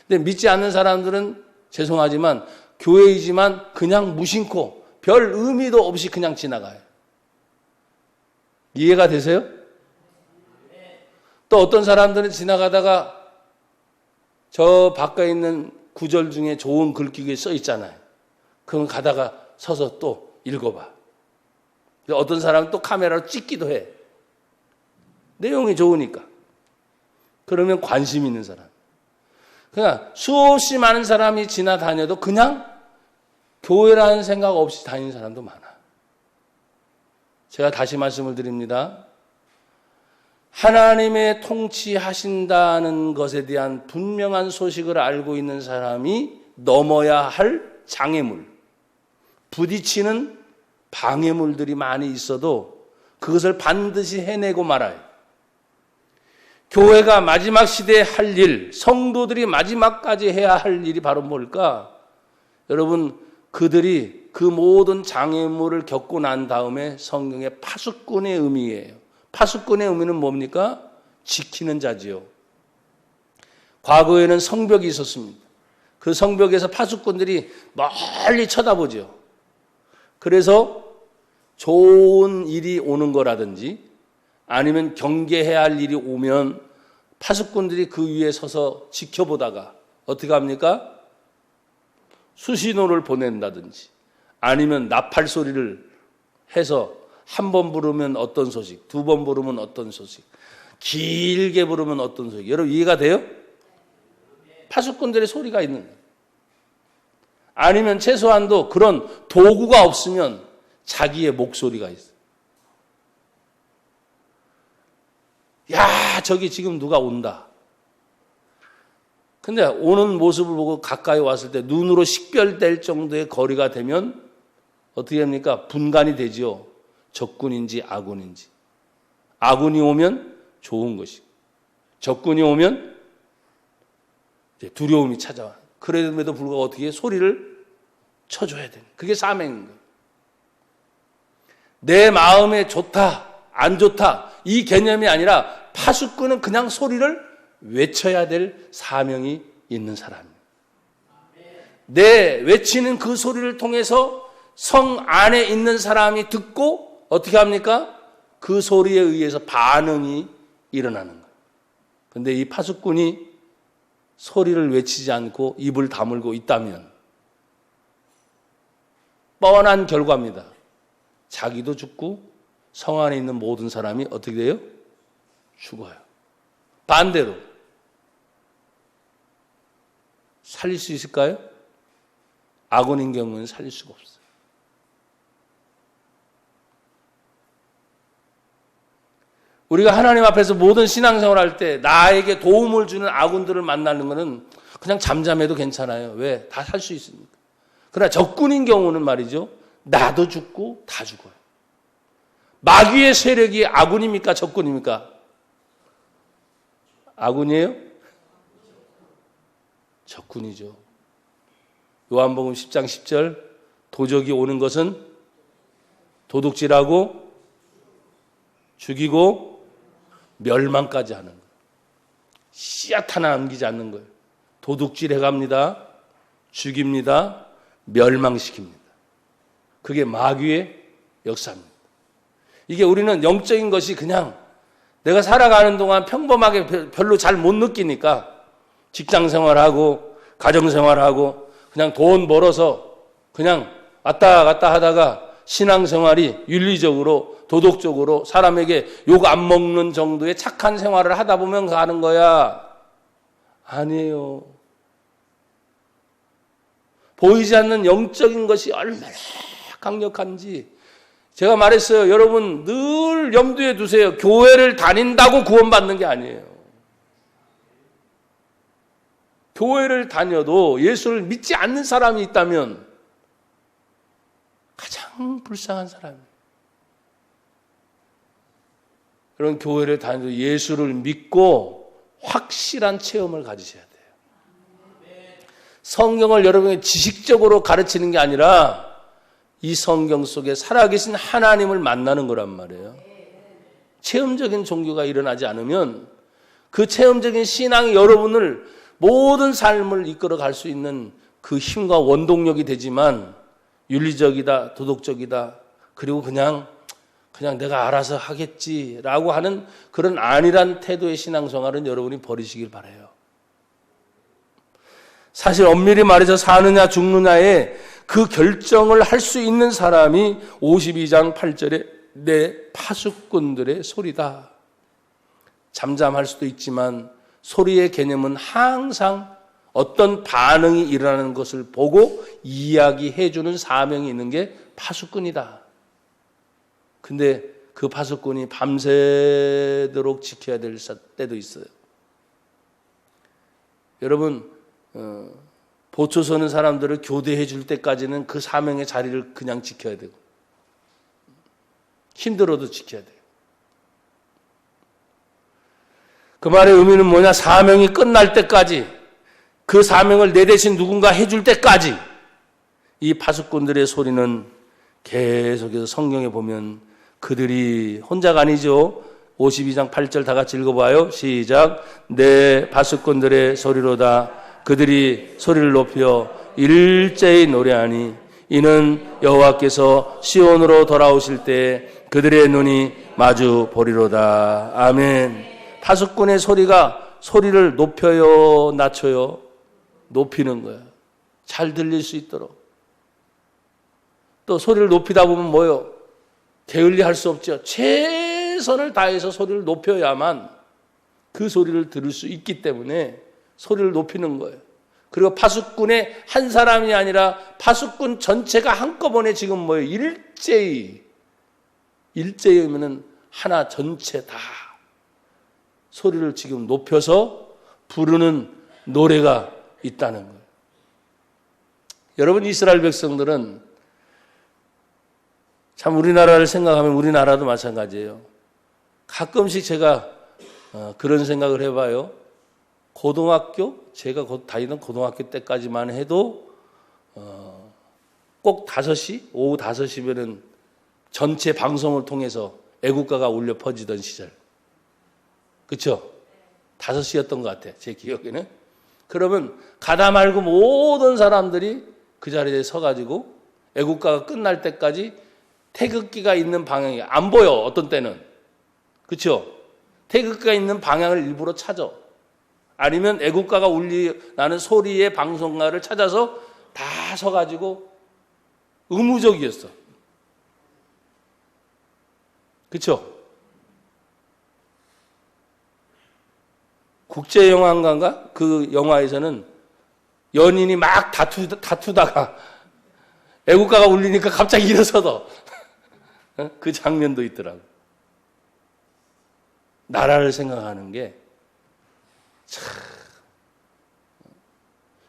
근데 믿지 않는 사람들은 죄송하지만 교회이지만 그냥 무심코 별 의미도 없이 그냥 지나가요. 이해가 되세요? 또 어떤 사람들은 지나가다가 저 바깥에 있는 구절 중에 좋은 글귀가 써 있잖아요. 그럼 가다가 서서 또 읽어봐. 어떤 사람은 또 카메라로 찍기도 해. 내용이 좋으니까. 그러면 관심 있는 사람. 그냥 수없이 많은 사람이 지나다녀도 그냥 교회라는 생각 없이 다니는 사람도 많아. 제가 다시 말씀을 드립니다. 하나님의 통치하신다는 것에 대한 분명한 소식을 알고 있는 사람이 넘어야 할 장애물, 부딪히는 방해물들이 많이 있어도 그것을 반드시 해내고 말아요. 교회가 마지막 시대에 할 일, 성도들이 마지막까지 해야 할 일이 바로 뭘까? 여러분, 그들이 그 모든 장애물을 겪고 난 다음에 성경의 파수꾼의 의미예요. 파수꾼의 의미는 뭡니까? 지키는 자지요. 과거에는 성벽이 있었습니다. 그 성벽에서 파수꾼들이 멀리 쳐다보죠. 그래서 좋은 일이 오는 거라든지 아니면 경계해야 할 일이 오면 파수꾼들이 그 위에 서서 지켜보다가 어떻게 합니까? 수신호를 보낸다든지 아니면 나팔 소리를 해서 한 번 부르면 어떤 소식, 두 번 부르면 어떤 소식, 길게 부르면 어떤 소식. 여러분 이해가 돼요? 파수꾼들의 소리가 있는 거예요. 아니면 최소한도 그런 도구가 없으면 자기의 목소리가 있어요. 야, 저기 지금 누가 온다. 근데 오는 모습을 보고 가까이 왔을 때 눈으로 식별될 정도의 거리가 되면 어떻게 합니까? 분간이 되죠. 적군인지 아군인지. 아군이 오면 좋은 것이고 적군이 오면 두려움이 찾아와. 그럼에도 불구하고 어떻게 소리를 쳐줘야 되는. 그게 사명인 거예요. 내 마음에 좋다, 안 좋다 이 개념이 아니라 파수꾼은 그냥 소리를 외쳐야 될 사명이 있는 사람이에요. 내 외치는 그 소리를 통해서 성 안에 있는 사람이 듣고 어떻게 합니까? 그 소리에 의해서 반응이 일어나는 거예요. 그런데 이 파수꾼이 소리를 외치지 않고 입을 다물고 있다면 뻔한 결과입니다. 자기도 죽고 성 안에 있는 모든 사람이 어떻게 돼요? 죽어요. 반대로 살릴 수 있을까요? 아군인 경우는 살릴 수가 없어요. 우리가 하나님 앞에서 모든 신앙생활을 할 때 나에게 도움을 주는 아군들을 만나는 것은 그냥 잠잠해도 괜찮아요. 왜? 다 살 수 있으니까. 그러나 적군인 경우는 말이죠. 나도 죽고 다 죽어요. 마귀의 세력이 아군입니까? 적군입니까? 아군이에요? 적군이죠. 요한복음 10장 10절 도적이 오는 것은 도둑질하고 죽이고 멸망까지 하는 거예요. 씨앗 하나 남기지 않는 거예요. 도둑질 해갑니다. 죽입니다. 멸망시킵니다. 그게 마귀의 역사입니다. 이게 우리는 영적인 것이 그냥 내가 살아가는 동안 평범하게 별로 잘 못 느끼니까 직장생활하고 가정생활하고 그냥 돈 벌어서 그냥 왔다 갔다 하다가 신앙생활이 윤리적으로 도덕적으로 사람에게 욕 안 먹는 정도의 착한 생활을 하다 보면 가는 거야. 아니에요. 보이지 않는 영적인 것이 얼마나 강력한지 제가 말했어요. 여러분 늘 염두에 두세요. 교회를 다닌다고 구원받는 게 아니에요. 교회를 다녀도 예수를 믿지 않는 사람이 있다면 가장 불쌍한 사람이에요. 그런 교회를 다녀도 예수를 믿고 확실한 체험을 가지셔야 돼요. 성경을 여러분에게 지식적으로 가르치는 게 아니라 이 성경 속에 살아계신 하나님을 만나는 거란 말이에요. 체험적인 종교가 일어나지 않으면 그 체험적인 신앙이 여러분을 모든 삶을 이끌어 갈 수 있는 그 힘과 원동력이 되지만 윤리적이다, 도덕적이다, 그리고 그냥 내가 알아서 하겠지라고 하는 그런 안일한 태도의 신앙생활은 여러분이 버리시길 바라요. 사실 엄밀히 말해서 사느냐 죽느냐에 그 결정을 할 수 있는 사람이 52장 8절에 내 파수꾼들의 소리다. 잠잠할 수도 있지만 소리의 개념은 항상 어떤 반응이 일어나는 것을 보고 이야기해주는 사명이 있는 게 파수꾼이다. 근데 그 파수꾼이 밤새도록 지켜야 될 때도 있어요. 여러분, 보초 서는 사람들을 교대해 줄 때까지는 그 사명의 자리를 그냥 지켜야 되고 힘들어도 지켜야 돼요. 그 말의 의미는 뭐냐? 사명이 끝날 때까지, 그 사명을 내 대신 누군가 해줄 때까지 이 파수꾼들의 소리는 계속해서 성경에 보면 그들이 혼자가 아니죠. 52장 8절 다 같이 읽어봐요. 시작. 내 파수꾼들의 소리로다. 그들이 소리를 높여 일제히 노래하니 이는 여호와께서 시온으로 돌아오실 때 그들의 눈이 마주 보리로다. 아멘. 파수꾼의 소리가 소리를 높여요, 낮춰요? 높이는 거예요. 잘 들릴 수 있도록. 또 소리를 높이다 보면 뭐요? 게을리할 수 없죠. 최선을 다해서 소리를 높여야만 그 소리를 들을 수 있기 때문에 소리를 높이는 거예요. 그리고 파수꾼의 한 사람이 아니라 파수꾼 전체가 한꺼번에 지금 뭐예요? 일제히면은 하나 전체 다 소리를 지금 높여서 부르는 노래가 있다는 거예요. 여러분, 이스라엘 백성들은 참 우리나라를 생각하면 우리나라도 마찬가지예요. 가끔씩 제가 그런 생각을 해봐요. 고등학교, 제가 다니던 고등학교 때까지만 해도 꼭 5시, 오후 5시면은 전체 방송을 통해서 애국가가 울려 퍼지던 시절. 그렇죠? 5시였던 것 같아요. 제 기억에는. 그러면 가다 말고 모든 사람들이 그 자리에 서가지고 애국가가 끝날 때까지 태극기가 있는 방향이 안 보여. 어떤 때는. 그렇죠? 태극기가 있는 방향을 일부러 찾아. 아니면 애국가가 나는 소리의 방송가를 찾아서 다 서가지고 의무적이었어. 그렇죠? 국제영화관가? 그 영화에서는 연인이 막 다투다가 애국가가 울리니까 갑자기 일어서도 그 장면도 있더라고. 나라를 생각하는 게 참,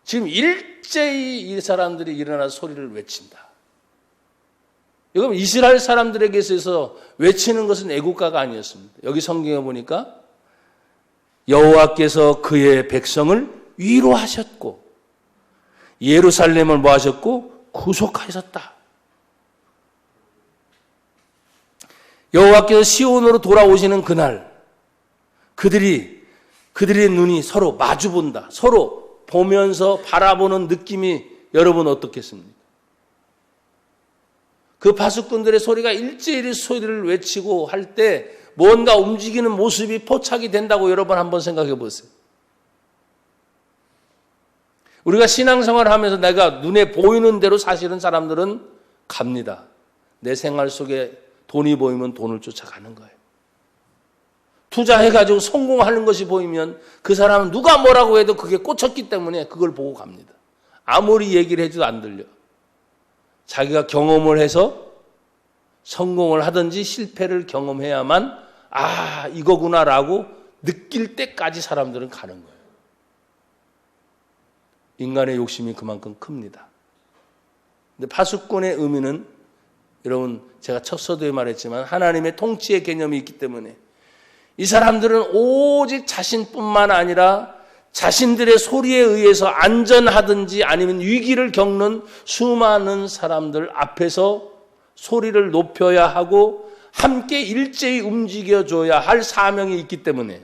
지금 일제히 이 사람들이 일어나서 소리를 외친다. 이건 이스라엘 사람들에게 있어서 외치는 것은 애국가가 아니었습니다. 여기 성경에 보니까 여호와께서 그의 백성을 위로하셨고 예루살렘을 뭐 하셨고 구속하셨다. 여호와께서 시온으로 돌아오시는 그날 그들의 눈이 서로 마주본다. 서로 보면서 바라보는 느낌이 여러분 어떻겠습니까? 그 파수꾼들의 소리가 일제히 소리를 외치고 할 때 뭔가 움직이는 모습이 포착이 된다고 여러분 한번 생각해 보세요. 우리가 신앙생활을 하면서 내가 눈에 보이는 대로 사실은 사람들은 갑니다. 내 생활 속에 돈이 보이면 돈을 쫓아가는 거예요. 투자해가지고 성공하는 것이 보이면 그 사람은 누가 뭐라고 해도 그게 꽂혔기 때문에 그걸 보고 갑니다. 아무리 얘기를 해도 안 들려. 자기가 경험을 해서 성공을 하든지 실패를 경험해야만 이거구나라고 느낄 때까지 사람들은 가는 거예요. 인간의 욕심이 그만큼 큽니다. 근데 파수꾼의 의미는 여러분 제가 첫 서두에 말했지만 하나님의 통치의 개념이 있기 때문에 이 사람들은 오직 자신뿐만 아니라 자신들의 소리에 의해서 안전하든지 아니면 위기를 겪는 수많은 사람들 앞에서 소리를 높여야 하고 함께 일제히 움직여줘야 할 사명이 있기 때문에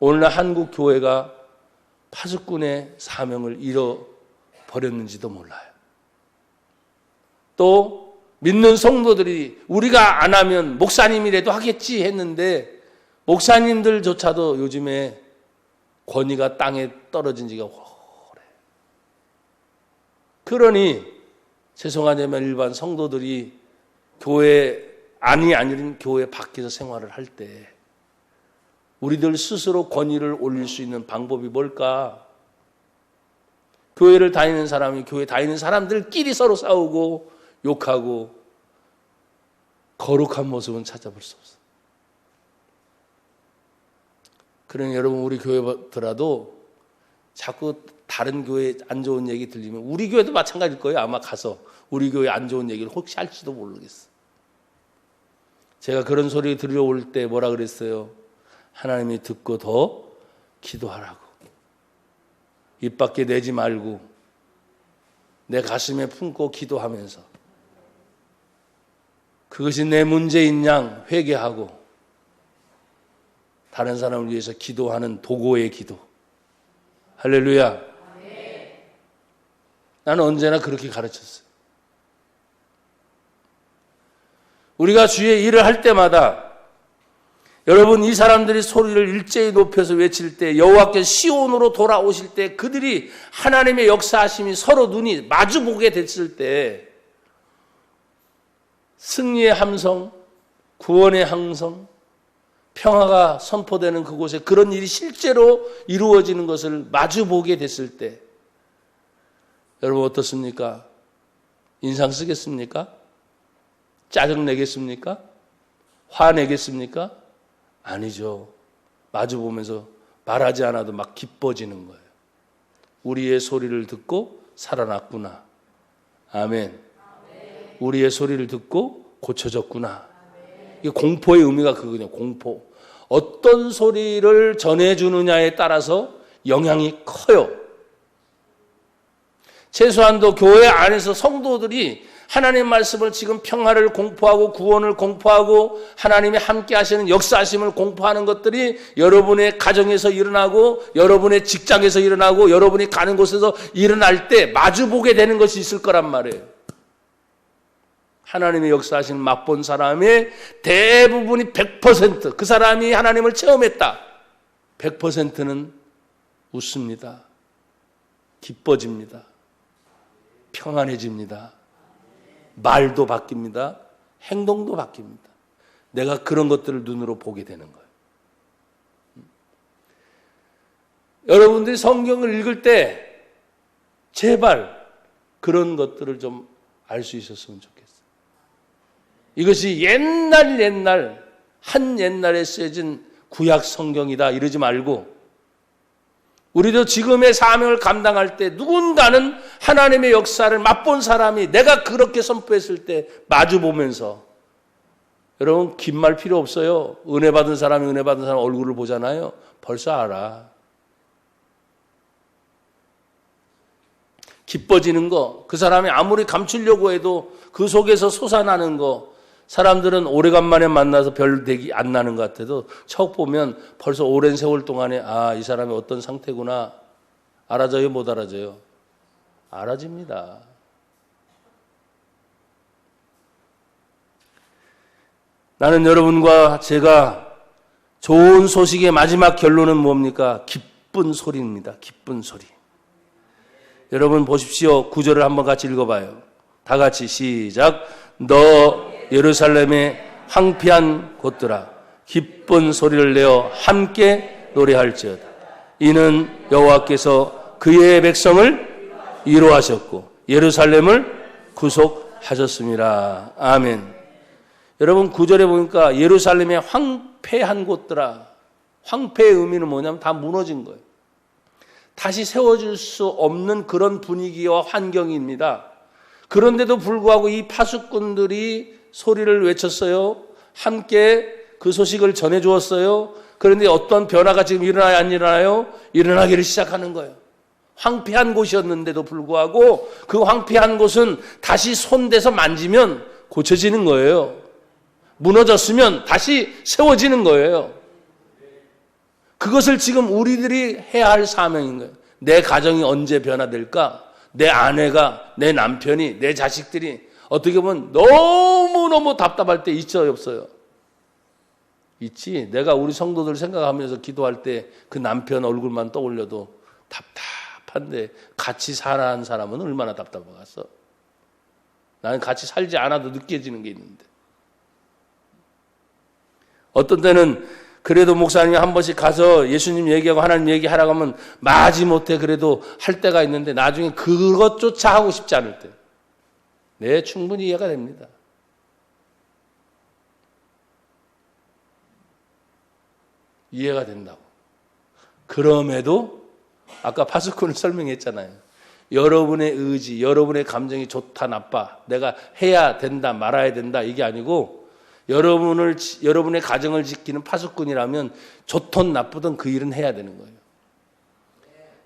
오늘날 한국 교회가 파수꾼의 사명을 잃어버렸는지도 몰라요. 또 믿는 성도들이 우리가 안 하면 목사님이라도 하겠지 했는데 목사님들조차도 요즘에 권위가 땅에 떨어진 지가 오래. 그러니 죄송하지만 일반 성도들이 교회 안이 아닌 교회 밖에서 생활을 할 때 우리들 스스로 권위를 올릴 수 있는 방법이 뭘까? 교회를 다니는 사람이 교회 다니는 사람들끼리 서로 싸우고 욕하고 거룩한 모습은 찾아볼 수 없어요. 그러니 여러분 우리 교회더라도 자꾸 다른 교회 안 좋은 얘기 들리면 우리 교회도 마찬가지일 거예요. 아마 가서 우리 교회 안 좋은 얘기를 혹시 할지도 모르겠어. 제가 그런 소리 들려올 때 뭐라 그랬어요? 하나님이 듣고 더 기도하라고. 입 밖에 내지 말고 내 가슴에 품고 기도하면서 그것이 내 문제인 양 회개하고 다른 사람을 위해서 기도하는 도구의 기도. 할렐루야. 나는 언제나 그렇게 가르쳤어요. 우리가 주의 일을 할 때마다 여러분 이 사람들이 소리를 일제히 높여서 외칠 때 여호와께서 시온으로 돌아오실 때 그들이 하나님의 역사하심이 서로 눈이 마주보게 됐을 때 승리의 함성, 구원의 함성, 평화가 선포되는 그곳에 그런 일이 실제로 이루어지는 것을 마주보게 됐을 때 여러분 어떻습니까? 인상 쓰겠습니까? 짜증내겠습니까? 화내겠습니까? 아니죠. 마주보면서 말하지 않아도 막 기뻐지는 거예요. 우리의 소리를 듣고 살아났구나. 아멘. 우리의 소리를 듣고 고쳐졌구나. 이게 공포의 의미가 그거냐. 공포. 어떤 소리를 전해주느냐에 따라서 영향이 커요. 최소한도 교회 안에서 성도들이 하나님의 말씀을 지금 평화를 공포하고 구원을 공포하고 하나님이 함께 하시는 역사하심을 공포하는 것들이 여러분의 가정에서 일어나고 여러분의 직장에서 일어나고 여러분이 가는 곳에서 일어날 때 마주보게 되는 것이 있을 거란 말이에요. 하나님의 역사하시는 맛본 사람의 대부분이 100% 그 사람이 하나님을 체험했다. 100%는 웃습니다. 기뻐집니다. 평안해집니다. 말도 바뀝니다. 행동도 바뀝니다. 내가 그런 것들을 눈으로 보게 되는 거예요. 여러분들이 성경을 읽을 때 제발 그런 것들을 좀 알 수 있었으면 좋겠어요. 이것이 옛날 한 옛날에 쓰여진 구약 성경이다 이러지 말고 우리도 지금의 사명을 감당할 때 누군가는 하나님의 역사를 맛본 사람이 내가 그렇게 선포했을 때 마주보면서 여러분 긴 말 필요 없어요. 은혜 받은 사람이 은혜 받은 사람 얼굴을 보잖아요. 벌써 알아. 기뻐지는 거, 그 사람이 아무리 감추려고 해도 그 속에서 솟아나는 거 사람들은 오래간만에 만나서 별 대기 안 나는 것 같아도 척 보면 벌써 오랜 세월 동안에 아, 이 사람이 어떤 상태구나. 알아져요? 못 알아져요? 알아집니다. 나는 여러분과 제가 좋은 소식의 마지막 결론은 뭡니까? 기쁜 소리입니다. 기쁜 소리. 여러분 보십시오. 9절을 한번 같이 읽어봐요. 다 같이 시작. 너 예루살렘의 황폐한 곳들아 기쁜 소리를 내어 함께 노래할지어다. 이는 여호와께서 그의 백성을 위로하셨고 예루살렘을 구속하셨습니다. 아멘. 여러분 9절에 보니까 예루살렘의 황폐한 곳들아. 황폐의 의미는 뭐냐면 다 무너진 거예요. 다시 세워질 수 없는 그런 분위기와 환경입니다. 그런데도 불구하고 이 파수꾼들이 소리를 외쳤어요. 함께 그 소식을 전해 주었어요. 그런데 어떤 변화가 지금 일어나요, 안 일어나요? 일어나기를 시작하는 거예요. 황폐한 곳이었는데도 불구하고 그 황폐한 곳은 다시 손대서 만지면 고쳐지는 거예요. 무너졌으면 다시 세워지는 거예요. 그것을 지금 우리들이 해야 할 사명인 거예요. 내 가정이 언제 변화될까? 내 아내가, 내 남편이, 내 자식들이 어떻게 보면 너무너무 답답할 때 있어요, 없어요? 있지. 내가 우리 성도들 생각하면서 기도할 때 그 남편 얼굴만 떠올려도 답답한데 같이 살아한 사람은 얼마나 답답하겠어? 나는 같이 살지 않아도 느껴지는 게 있는데. 어떤 때는 그래도 목사님이 한 번씩 가서 예수님 얘기하고 하나님 얘기하라고 하면 마지못해 그래도 할 때가 있는데 나중에 그것조차 하고 싶지 않을 때. 네, 충분히 이해가 됩니다. 이해가 된다고. 그럼에도 아까 파수꾼을 설명했잖아요. 여러분의 의지, 여러분의 감정이 좋다, 나빠, 내가 해야 된다, 말아야 된다 이게 아니고 여러분의 가정을 지키는 파수꾼이라면 좋든 나쁘든 그 일은 해야 되는 거예요.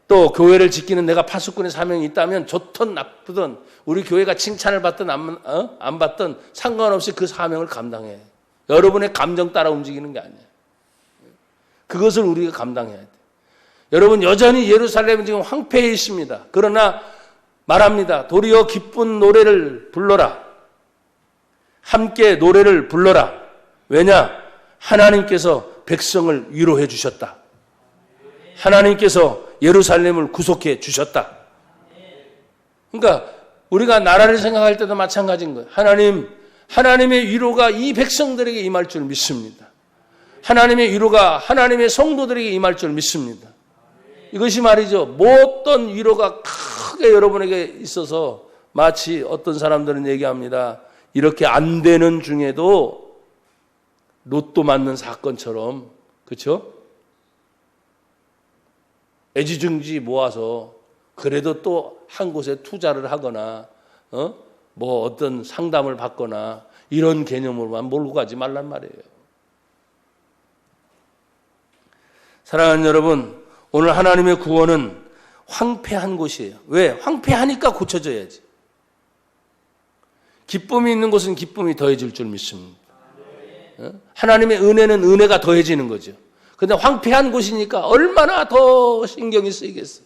또 교회를 지키는 내가 파수꾼의 사명이 있다면 좋든 나쁘든 우리 교회가 칭찬을 받든 안 받든 상관없이 그 사명을 감당해. 여러분의 감정 따라 움직이는 게 아니에요. 그것을 우리가 감당해야 돼. 여러분 여전히 예루살렘은 지금 황폐해 있습니다. 그러나 말합니다. 도리어 기쁜 노래를 불러라. 함께 노래를 불러라. 왜냐? 하나님께서 백성을 위로해 주셨다. 하나님께서 예루살렘을 구속해 주셨다. 그러니까 우리가 나라를 생각할 때도 마찬가지인 거예요. 하나님의 위로가 이 백성들에게 임할 줄 믿습니다. 하나님의 위로가 하나님의 성도들에게 임할 줄 믿습니다. 이것이 말이죠. 뭐 어떤 위로가 크게 여러분에게 있어서 마치 어떤 사람들은 얘기합니다. 이렇게 안 되는 중에도 로또 맞는 사건처럼, 그렇죠? 애지중지 모아서 그래도 또 한 곳에 투자를 하거나 뭐 어떤 상담을 받거나 이런 개념으로만 몰고 가지 말란 말이에요. 사랑하는 여러분, 오늘 하나님의 구원은 황폐한 곳이에요. 왜? 황폐하니까 고쳐져야지. 기쁨이 있는 곳은 기쁨이 더해질 줄 믿습니다. 하나님의 은혜는 은혜가 더해지는 거죠. 그런데 황폐한 곳이니까 얼마나 더 신경이 쓰이겠어요.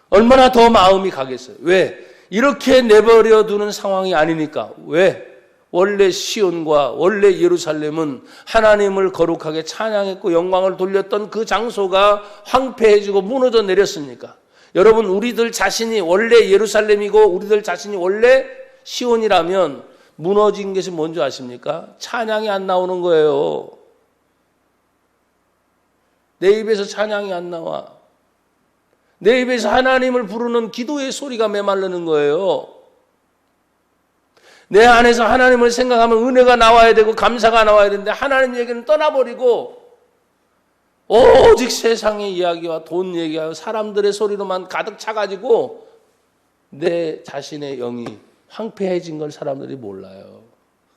얼마나 더 마음이 가겠어요. 왜? 이렇게 내버려 두는 상황이 아니니까. 왜? 원래 시온과 원래 예루살렘은 하나님을 거룩하게 찬양했고 영광을 돌렸던 그 장소가 황폐해지고 무너져 내렸습니까? 여러분, 우리들 자신이 원래 예루살렘이고 우리들 자신이 원래 시온이라면 무너진 것이 뭔지 아십니까? 찬양이 안 나오는 거예요. 내 입에서 찬양이 안 나와. 내 입에서 하나님을 부르는 기도의 소리가 메마르는 거예요. 내 안에서 하나님을 생각하면 은혜가 나와야 되고 감사가 나와야 되는데 하나님 얘기는 떠나버리고 오직 세상의 이야기와 돈 얘기와 사람들의 소리로만 가득 차가지고 내 자신의 영이 황폐해진 걸 사람들이 몰라요.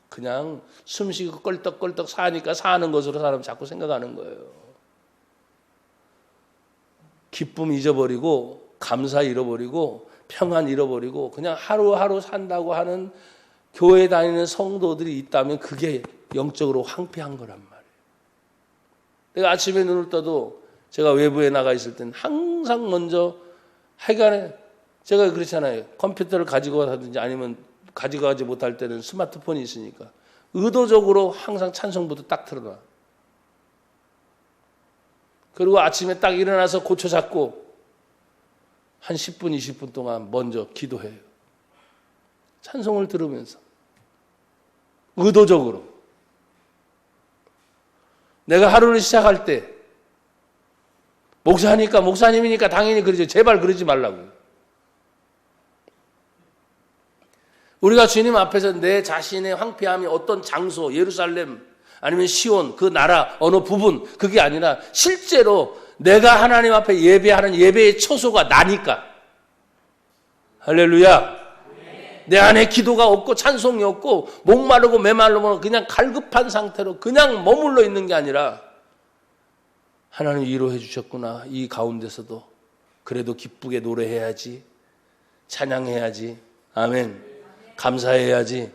그냥 숨쉬고 껄떡껄떡 사니까 사는 것으로 사람 자꾸 생각하는 거예요. 기쁨 잊어버리고 감사 잃어버리고 평안 잃어버리고 그냥 하루하루 산다고 하는 교회 다니는 성도들이 있다면 그게 영적으로 황폐한 거란 말이에요. 내가 아침에 눈을 떠도 제가 외부에 나가 있을 때는 항상 먼저 하여간에 제가 그렇잖아요. 컴퓨터를 가지고 가든지 아니면 가져가지 못할 때는 스마트폰이 있으니까 의도적으로 항상 찬송부터 딱 틀어놔. 그리고 아침에 딱 일어나서 고쳐 잡고 한 10분, 20분 동안 먼저 기도해요. 찬송을 들으면서. 의도적으로. 내가 하루를 시작할 때 목사님이니까 당연히 그러죠. 제발 그러지 말라고요. 우리가 주님 앞에서 내 자신의 황폐함이 어떤 장소, 예루살렘 아니면 시온, 그 나라 어느 부분 그게 아니라 실제로 내가 하나님 앞에 예배하는 예배의 처소가 나니까. 할렐루야. 내 안에 기도가 없고 찬송이 없고 목마르고 메마르고 그냥 갈급한 상태로 그냥 머물러 있는 게 아니라 하나님 위로해 주셨구나. 이 가운데서도 그래도 기쁘게 노래해야지. 찬양해야지. 아멘. 감사해야지.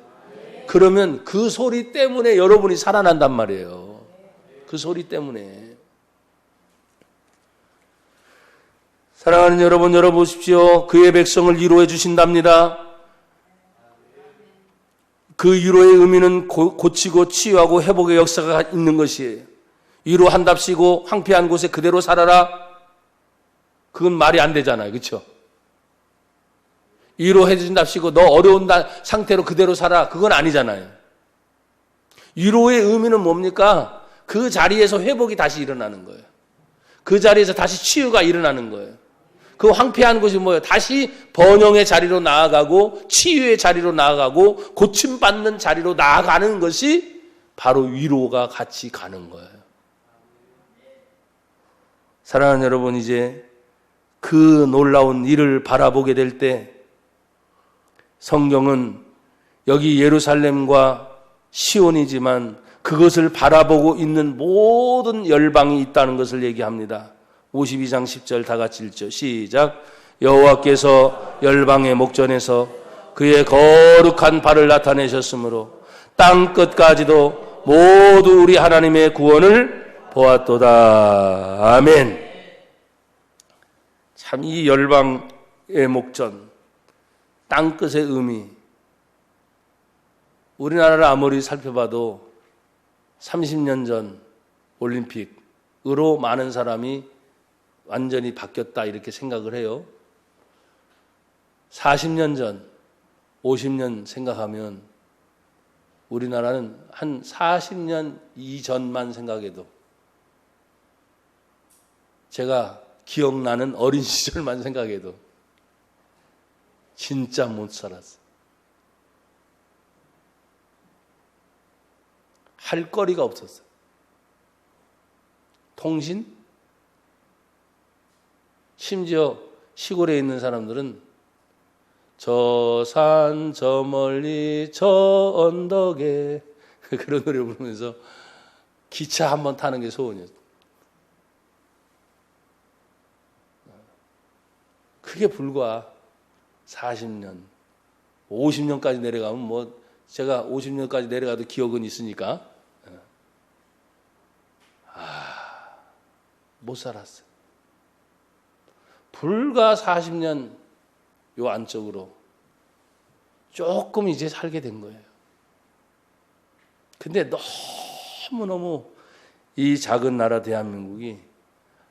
그러면 그 소리 때문에 여러분이 살아난단 말이에요. 그 소리 때문에. 사랑하는 여러분, 열어보십시오. 그의 백성을 위로해 주신답니다. 그 위로의 의미는 고치고 치유하고 회복의 역사가 있는 것이에요. 위로한답시고 황폐한 곳에 그대로 살아라. 그건 말이 안 되잖아요. 그렇죠? 위로해 주신답시고 너 어려운 상태로 그대로 살아. 그건 아니잖아요. 위로의 의미는 뭡니까? 그 자리에서 회복이 다시 일어나는 거예요. 그 자리에서 다시 치유가 일어나는 거예요. 그 황폐한 곳이 뭐예요? 다시 번영의 자리로 나아가고 치유의 자리로 나아가고 고침받는 자리로 나아가는 것이 바로 위로가 같이 가는 거예요. 사랑하는 여러분, 이제 그 놀라운 일을 바라보게 될 때 성경은 여기 예루살렘과 시온이지만 그것을 바라보고 있는 모든 열방이 있다는 것을 얘기합니다. 52장 10절 다 같이 읽죠. 시작. 여호와께서 열방의 목전에서 그의 거룩한 발을 나타내셨으므로 땅 끝까지도 모두 우리 하나님의 구원을 보았도다. 아멘. 참 이 열방의 목전, 땅 끝의 의미, 우리나라를 아무리 살펴봐도 30년 전 올림픽으로 많은 사람이 완전히 바뀌었다 이렇게 생각을 해요. 40년 전, 50년 생각하면 우리나라는 한 40년 이전만 생각해도 제가 기억나는 어린 시절만 생각해도 진짜 못 살았어. 할 거리가 없었어. 통신? 심지어 시골에 있는 사람들은 저 산 저 멀리 저 언덕에 그런 노래 부르면서 기차 한번 타는 게 소원이었어. 그게 불과 40년, 50년까지 내려가면 뭐 제가 50년까지 내려가도 기억은 있으니까 못 살았어요. 불과 40년 요 안쪽으로 조금 이제 살게 된 거예요. 근데 너무너무 이 작은 나라 대한민국이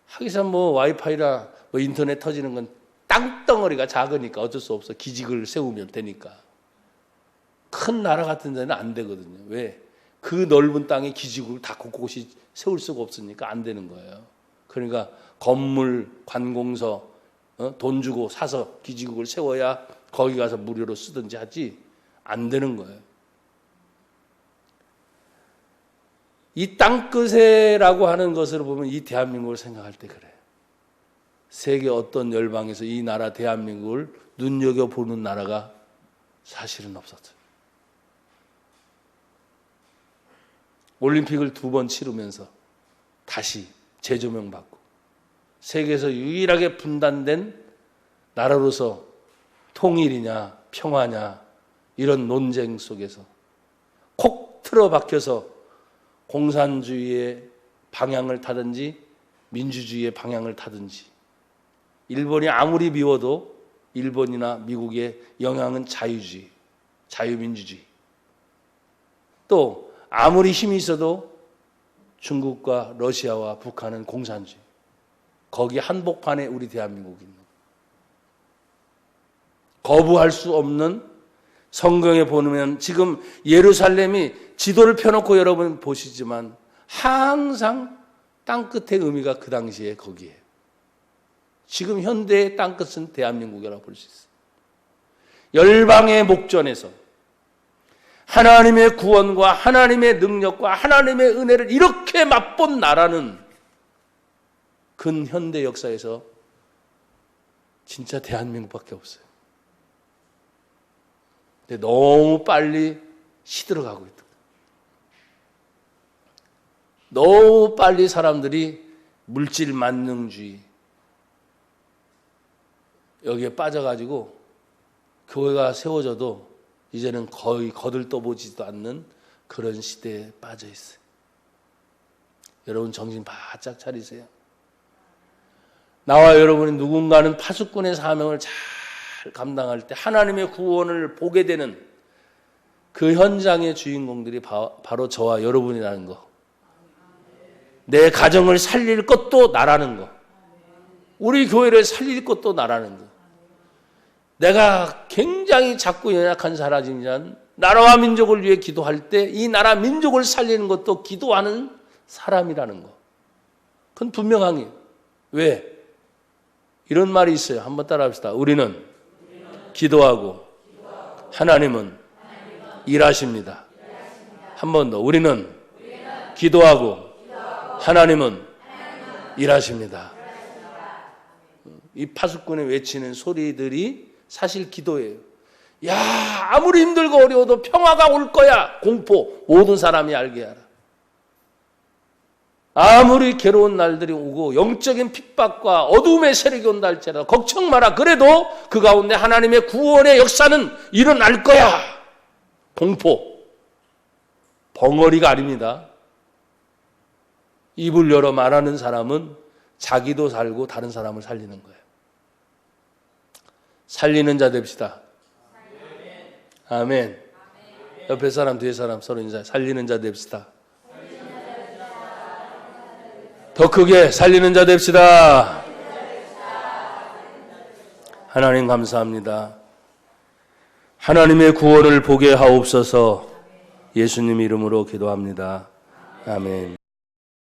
하기사 뭐 와이파이라 뭐 인터넷 터지는 건 땅덩어리가 작으니까 어쩔 수 없어. 기직을 세우면 되니까. 큰 나라 같은 데는 안 되거든요. 왜? 그 넓은 땅에 기직을 다 곳곳이 세울 수가 없으니까 안 되는 거예요. 그러니까 건물, 관공서 돈 주고 사서 기지국을 세워야 거기 가서 무료로 쓰든지 하지 안 되는 거예요. 이 땅끝에라고 하는 것을 보면 이 대한민국을 생각할 때 그래요. 세계 어떤 열방에서 이 나라 대한민국을 눈여겨보는 나라가 사실은 없었어요. 올림픽을 2번 치르면서 다시 재조명받고 세계에서 유일하게 분단된 나라로서 통일이냐 평화냐 이런 논쟁 속에서 콕 틀어박혀서 공산주의의 방향을 타든지 민주주의의 방향을 타든지 일본이 아무리 미워도 일본이나 미국의 영향은 자유주의, 자유민주주의. 또 아무리 힘이 있어도 중국과 러시아와 북한은 공산주의. 거기 한복판에 우리 대한민국이 있는 거부할 수 없는 성경에 보면 지금 예루살렘이 지도를 펴놓고 여러분 보시지만 항상 땅끝의 의미가 그 당시에 거기에요. 지금 현대의 땅끝은 대한민국이라고 볼 수 있어요. 열방의 목전에서 하나님의 구원과 하나님의 능력과 하나님의 은혜를 이렇게 맛본 나라는 근현대 역사에서 진짜 대한민국밖에 없어요. 근데 너무 빨리 시들어가고 있다. 너무 빨리 사람들이 물질 만능주의 여기에 빠져가지고 교회가 세워져도 이제는 거의 거들떠보지도 않는 그런 시대에 빠져 있어요. 여러분 정신 바짝 차리세요. 나와 여러분이 누군가는 파수꾼의 사명을 잘 감당할 때 하나님의 구원을 보게 되는 그 현장의 주인공들이 바로 저와 여러분이라는 거. 내 가정을 살릴 것도 나라는 거. 우리 교회를 살릴 것도 나라는 거. 내가 굉장히 작고 연약한 사람이지만 나라와 민족을 위해 기도할 때 이 나라 민족을 살리는 것도 기도하는 사람이라는 거. 그건 분명하게. 왜? 이런 말이 있어요. 한번 따라합시다. 우리는 기도하고 하나님은 일하십니다. 한 번 더. 우리는 기도하고 하나님은 일하십니다. 이 파수꾼이 외치는 소리들이 사실 기도예요. 야, 아무리 힘들고 어려워도 평화가 올 거야. 공포. 모든 사람이 알게 하라. 아무리 괴로운 날들이 오고 영적인 핍박과 어두움의 세력이 온다 할지라도 걱정 마라. 그래도 그 가운데 하나님의 구원의 역사는 일어날 거야. 공포. 벙어리가 아닙니다. 입을 열어 말하는 사람은 자기도 살고 다른 사람을 살리는 거예요. 살리는 자 됩시다. 아멘. 옆에 사람 뒤에 사람 서로 인사해. 살리는 자 됩시다. 더 크게 살리는 자 됩시다. 하나님 감사합니다. 하나님의 구원을 보게 하옵소서. 예수님 이름으로 기도합니다. 아멘.